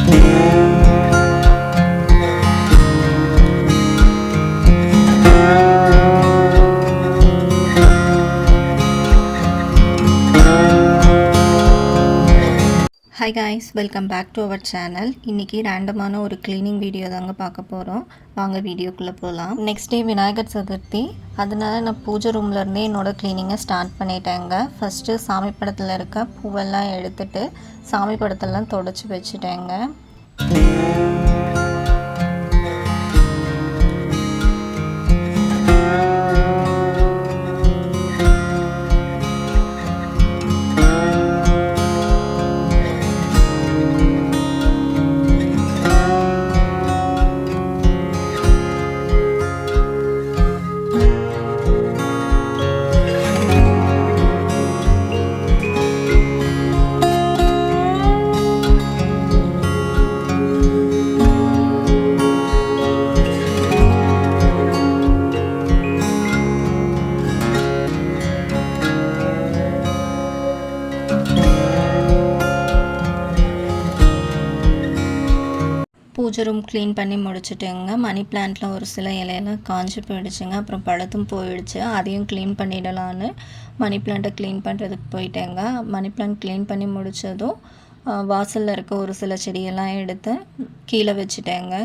Hi guys, welcome back to our channel. இன்னைக்கு ரேண்டமான ஒரு cleaning video தாங்க பார்க்க போகிறோம். வாங்க வீடியோக்குள்ளே போகலாம். நெக்ஸ்ட் டே விநாயகர் சதுர்த்தி, அதனால நான் பூஜை ரூம்லேருந்தே என்னோடய க்ளீனிங்கை ஸ்டார்ட் பண்ணிட்டேங்க. ஃபஸ்ட்டு சாமி படத்தில் இருக்க பூவெல்லாம் எடுத்துகிட்டு சாமி படத்தெல்லாம் தொடச்சி வச்சுட்டேங்க. பூஜை ரூம் க்ளீன் பண்ணி முடிச்சுட்டேங்க. மணி பிளான்ட்டில் ஒரு சில இலையெல்லாம் காஞ்சி போயிடுச்சுங்க. அப்புறம் பழுத்தும் போயிடுச்சு. அதையும் க்ளீன் பண்ணிடலான்னு மணி பிளான்ட்டை க்ளீன் பண்ணுறதுக்கு போயிட்டேங்க. மணி பிளான்ட் க்ளீன் பண்ணி முடித்ததும் வாசலில் இருக்க ஒரு சில செடியெல்லாம் எடுத்து கீழே வச்சுட்டேங்க.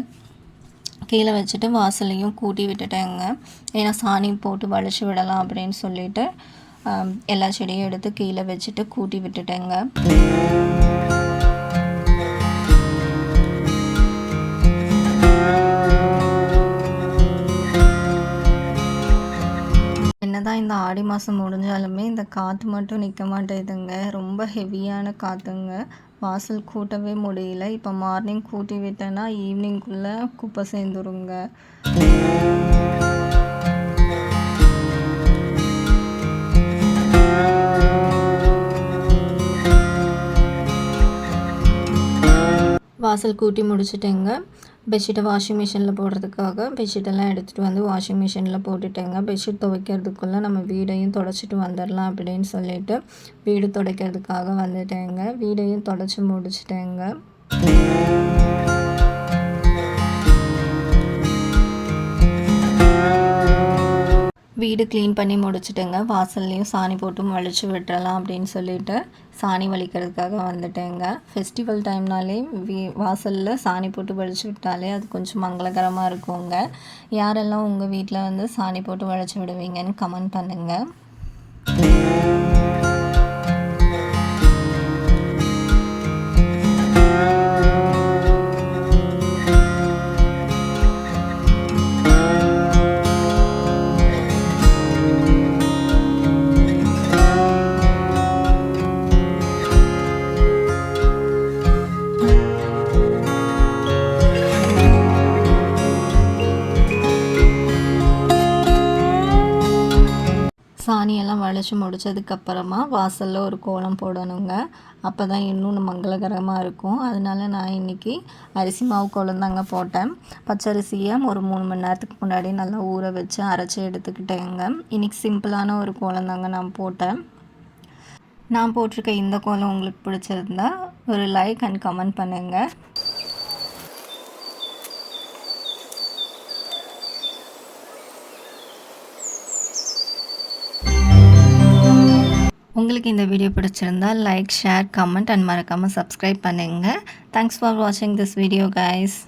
கீழே வச்சுட்டு வாசலையும் கூட்டி விட்டுட்டேங்க. ஏன்னா சாணி போட்டு வலிச்சு விடலாம் அப்படின்னு சொல்லிட்டு எல்லா செடியும் எடுத்து கீழே வச்சுட்டு கூட்டி விட்டுட்டேங்க. என்னதான் இந்த ஆடி மாதம் முடிஞ்சாலுமே இந்த காற்று மட்டும் நிற்க மாட்டேதுங்க. ரொம்ப ஹெவியான காற்றுங்க. வாசல் கூட்டவே முடியல. இப்போ மார்னிங் கூட்டி விட்டேன்னா ஈவினிங்குள்ளே குப்பை சேர்ந்துருங்க. வாசல் கூட்டி முடிச்சுட்டேங்க. பெட்ஷீட்டை வாஷிங் மிஷினில் போடுறதுக்காக பெட்ஷீட்டெல்லாம் எடுத்துகிட்டு வந்து வாஷிங் மிஷினில் போட்டுட்டேங்க. பெட்ஷீட் துவைக்கிறதுக்குள்ளே நம்ம வீடையும் தொடச்சிட்டு வந்துடலாம் அப்படின்னு சொல்லிட்டு வீடு துடைக்கிறதுக்காக வந்துட்டேங்க. வீடையும் தொடச்சி முடிச்சிட்டேங்க. வீடு க்ளீன் பண்ணி முடிச்சுட்டேங்க. வாசல்லையும் சாணி போட்டு வலிச்சு விட்டுறலாம் அப்படின்னு சொல்லிட்டு சாணி வலிக்கிறதுக்காக வந்துட்டேங்க. ஃபெஸ்டிவல் டைம்னாலே வாசலில் சாணி போட்டு வலிச்சு விட்டாலே அது கொஞ்சம் மங்களகரமாக இருக்குங்க. யாரெல்லாம் உங்கள் வீட்டில் வந்து சாணி போட்டு வலிச்சு விடுவீங்கன்னு கமெண்ட் பண்ணுங்கள். சாணியெல்லாம் வலிச்சு முடித்ததுக்கப்புறமா வாசலில் ஒரு கோலம் போடணுங்க. அப்போ தான் இன்னும் மங்களகரமாக இருக்கும். அதனால நான் இன்றைக்கி அரிசி மாவு கோலம் தாங்க போட்டேன். பச்சரிசியை ஒரு 3 மணி நேரத்துக்கு முன்னாடி நல்லா ஊற வச்சு அரைச்சி எடுத்துக்கிட்டேங்க. இன்றைக்கி சிம்பிளான ஒரு கோலம் தாங்க நான் போட்டேன். நான் போட்டிருக்க இந்த கோலம் உங்களுக்கு பிடிச்சிருந்தா ஒரு லைக் அண்ட் கமெண்ட் பண்ணுங்கள். உங்களுக்கு இந்த வீடியோ பிடிச்சிருந்தால் லைக், ஷேர், கமெண்ட் அண்ட் மறக்காமல் சப்ஸ்கிரைப் பண்ணுங்கள். தேங்க்ஸ் ஃபார் வாட்சிங் திஸ் வீடியோ கைஸ்.